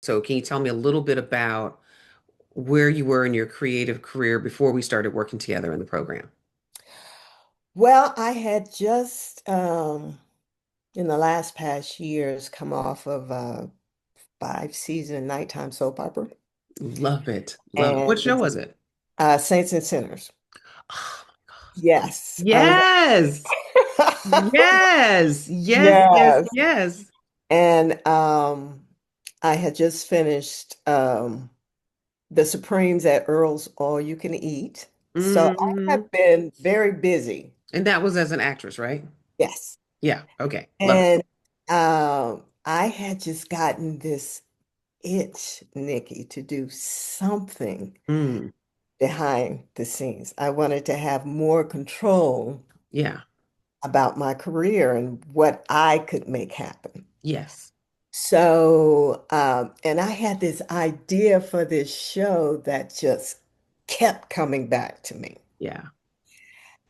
So can you tell me a little bit about where you were in your creative career before we started working together in the program? Well, I had just in the last past years come off of a 5 season nighttime soap opera Love it. Love it. What show and was it? Saints and Sinners. Oh my gosh. Yes, I was. Yes. Yes. Yes. Yes. Yes, Yes. and I had just finished the Supremes at Earl's All You Can Eat. So I Hmm. have been very busy. And that was as an actress, right? Yes, Yeah. Okay. Love it. and I had just gotten this itch, Nikki, to do something Mm. behind the scenes. I wanted to have more control Yeah. about my career and what I could make happen. Yes. So, and I had this idea for this show that just kept coming back to me. Yeah.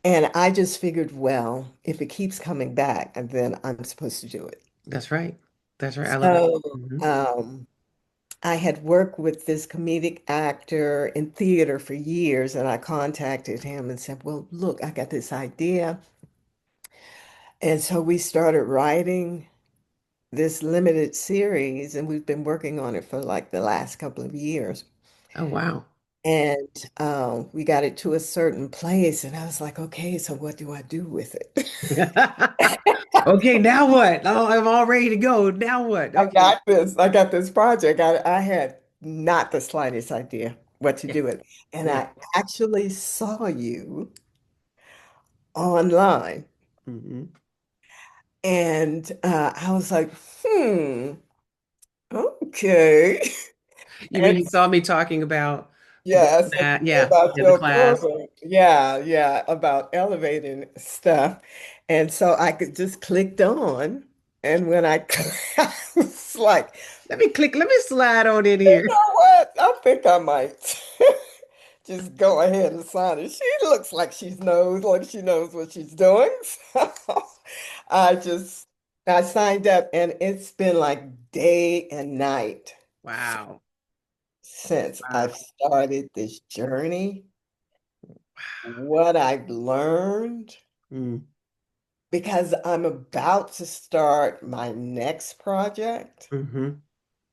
And I just figured, well, if it keeps coming back, then I'm supposed to do it. That's right. That's right. I love it. So, Hmm. I had worked with this comedic actor in theater for years, and I contacted him and said, well, look, I got this idea. And so we started writing this limited series, and we've been working on it for like the last couple of years. Oh, wow. And we got it to a certain place, and I was like, okay, so what do I do with it? Okay, now what? Oh, I'm all ready to go. Now what? I Okay. got this. I got this project. I had not the slightest idea what to Yeah. do with it. And Yeah. I actually saw you online. Hmm. And I was like, okay. You mean And you saw me talking about yes, that? Yeah. about Yeah, the your class. program. Yeah, yeah, about elevating stuff. And so I could just clicked on. And when I, I was like, Let me slide on in you here. know what? I think I might just go ahead and sign it. She looks like she knows what she's doing. So I just, I signed up and it's been like day and night Wow. since Wow. I've started this journey, what I've learned, Mm, because I'm about to start my next project, hmm.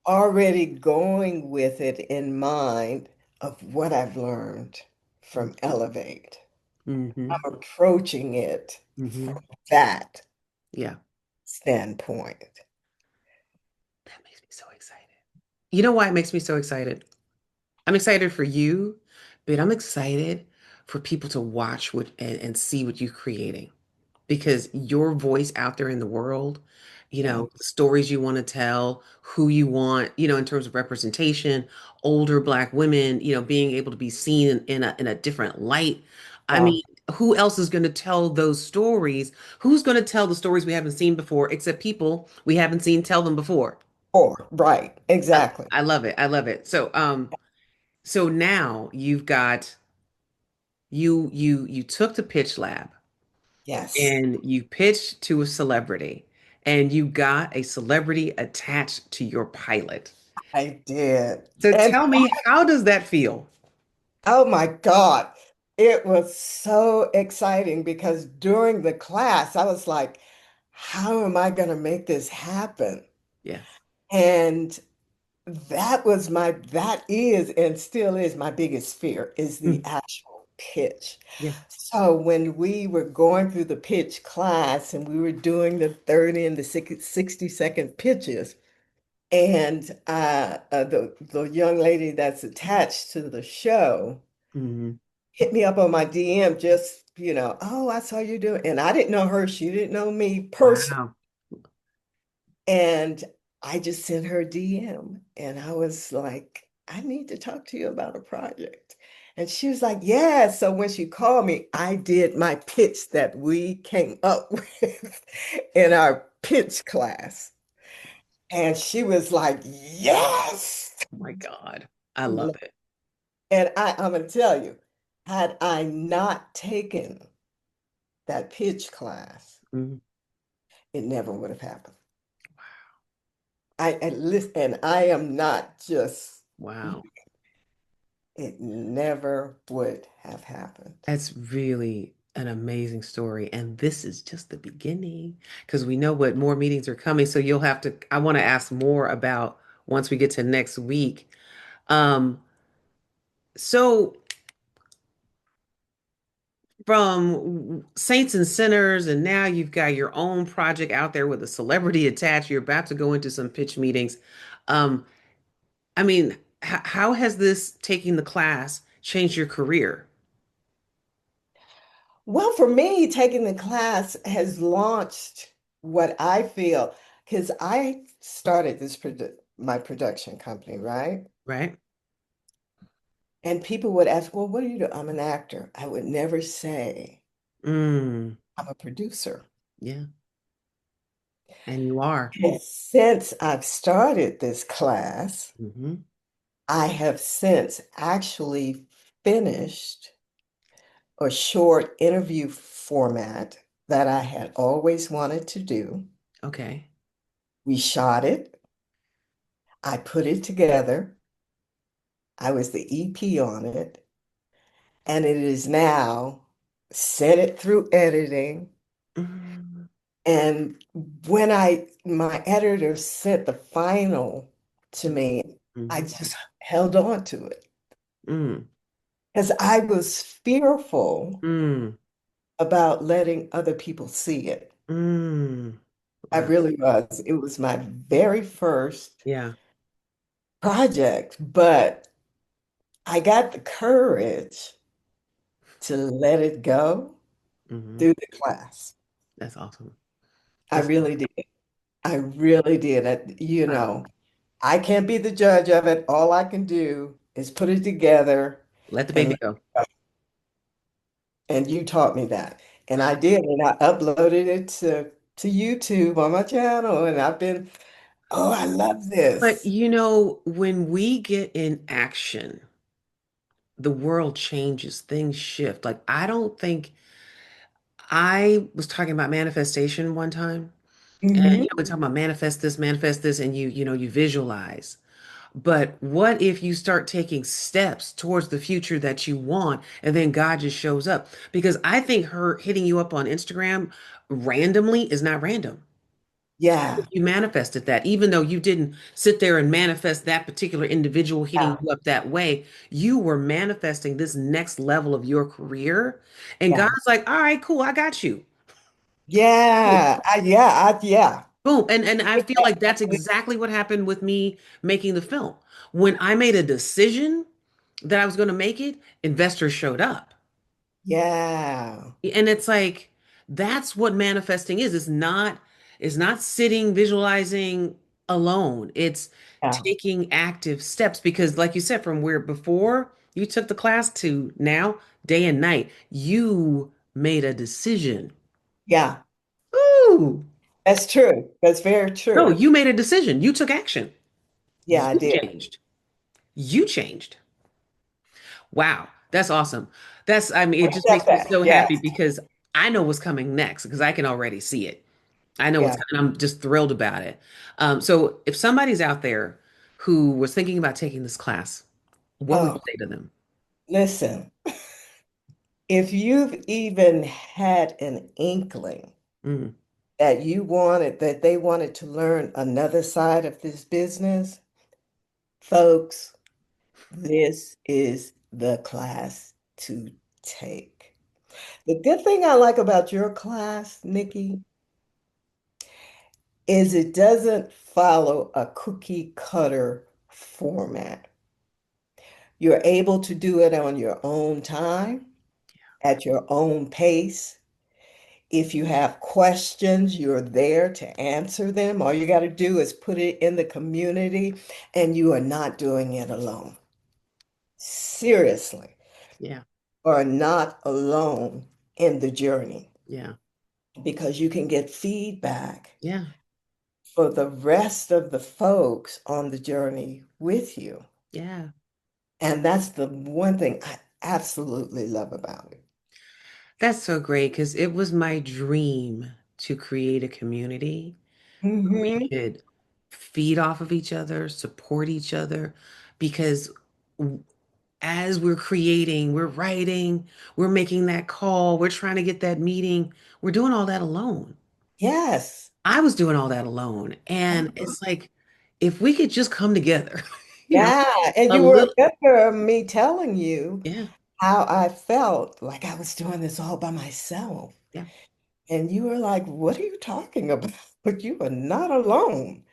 already going with it in mind of what I've learned from Elevate. Hmm. I'm approaching it Hmm. from that Yeah. standpoint. That makes me so excited. You know why it makes me so excited? I'm excited for you, but I'm excited for people to watch what and see what you're creating. Because your voice out there in the world, Yeah. the stories you want to tell, who you want, in terms of representation, older Black women, being able to be seen in a different light. I Wow. mean, who else is going to tell those stories? Who's going to tell the stories we haven't seen before, except people we haven't seen tell them before? Or, right, I, exactly. I love it. I love it. So now you've got you took the pitch lab Yes, and you pitched to a celebrity and you got a celebrity attached to your pilot. I did. So And tell me, how does that feel? oh my God, it was so exciting because during the class, I was like, how am I going to make this happen? Yes. And that is and still is my biggest fear is the Mm. actual pitch. Yeah. So when we were going through the pitch class and we were doing the 30 and the 60-second pitches, and the young lady that's attached to the show Hmm. hit me up on my DM just, oh, I saw you doing, and I didn't know her, she didn't know me personally. Wow. And I just sent her a DM and I was like, I need to talk to you about a project. And she was like, yeah. So when she called me, I did my pitch that we came up with in our pitch class. And she was like, yes. Oh my God. I love it. And I'm going to tell you, had I not taken that pitch class, Mhm. it never would have happened. I listen, and I am not just Wow. speaking. It never would have happened. That's really an amazing story. And this is just the beginning because we know what more meetings are coming. So you'll have to, I want to ask more about once we get to next week. Um, so from Saints and Sinners, and now you've got your own project out there with a celebrity attached. You're about to go into some pitch meetings. Um, I mean, how has this taking the class changed your career? Well, for me, taking the class has launched what I feel, because I started my production company, right? Right? And people would ask, well, what do you do? I'm an actor. I would never say Mm, I'm a producer. yeah, and you are. And since I've started this class, Hmm. I have since actually finished a short interview format that I had always wanted to do. Okay. We shot it, I put it together, I was the EP on it, and it is now sent it through editing. Mm, And when my editor sent the final to me, I mm, just held on to it mm, because I was fearful mm, about letting other people see it. mm. I Wow. really was. It was my very first Yeah. project, but I got the courage to let it go Hmm. through the class. That's awesome. I That's really did. I really did. wow. I can't be the judge of it. All I can do is put it together Let the and baby go. and you taught me that. And I did, and I uploaded it to YouTube on my channel, and I've been, oh, I love But this. when we get in action, the world changes, things shift. Like, I don't think I was talking about manifestation one time. And Hmm. we talk about manifest this, and you visualize. But what if you start taking steps towards the future that you want, and then God just shows up? Because I think her hitting you up on Instagram randomly is not random. Yeah, You manifested that, even though you didn't sit there and manifest that particular individual hitting yeah, you up that way, you were manifesting this next level of your career. And yeah, God's like, all right, cool, I got you. Boom. yeah. Boom. And I feel like that's exactly what happened with me making the film. When I made a decision that I was going to make it, investors showed up. Yeah, And it's like that's what manifesting is. It's not sitting visualizing alone. It's yeah, taking active steps because like you said, from where before you took the class to now, day and night, you made a decision. yeah. Ooh. That's true. That's very No, true. you made a decision. You took action. Yeah, I You did. changed. You changed. Wow, that's awesome. It just makes Accept me that. so Yes. happy because I know what's coming next because I can already see it. I know what's Yeah. coming. I'm just thrilled about it. So if somebody's out there who was thinking about taking this class, what would you Oh, say to them? listen, if you've even had an inkling Mm, that they wanted to learn another side of this business, folks, this is the class to take. The good thing I like about your class, Nikki, is it doesn't follow a cookie cutter format. You're able to do it on your own time, at your own pace. If you have questions, you're there to answer them. All you got to do is put it in the community, and you are not doing it alone. Seriously, yeah, are not alone in the journey yeah, because you can get feedback yeah, for the rest of the folks on the journey with you. yeah. And that's the one thing I absolutely love about it. That's so great because it was my dream to create a community where we Hmm. could feed off of each other, support each other, because as we're creating, we're writing, we're making that call, we're trying to get that meeting, we're doing all that alone. Yes. I was doing all that alone. And it's like, if we could just come together, you know, Yeah. And a you little, remember me telling you yeah, how I felt like I was doing this all by myself. yeah. And you were like, what are you talking about? But you are not alone.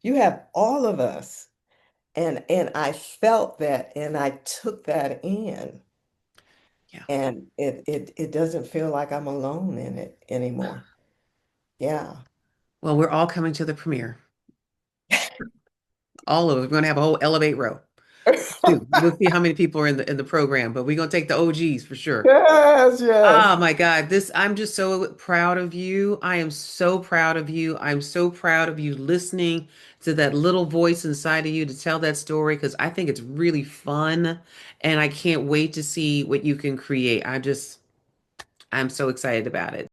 You have all of us. And I felt that and I took that in. Yeah. And it doesn't feel like I'm alone in it anymore. Yeah. Well, we're all coming to the premiere. All of us. We're gonna have a whole Elevate row. Dude, we'll see how many people are in the program, but we're gonna take the OGs for sure. Yes, yes. Oh my God, this I'm just so proud of you. I am so proud of you. I'm so proud of you listening to that little voice inside of you to tell that story because I think it's really fun and I can't wait to see what you can create. I'm so excited about it.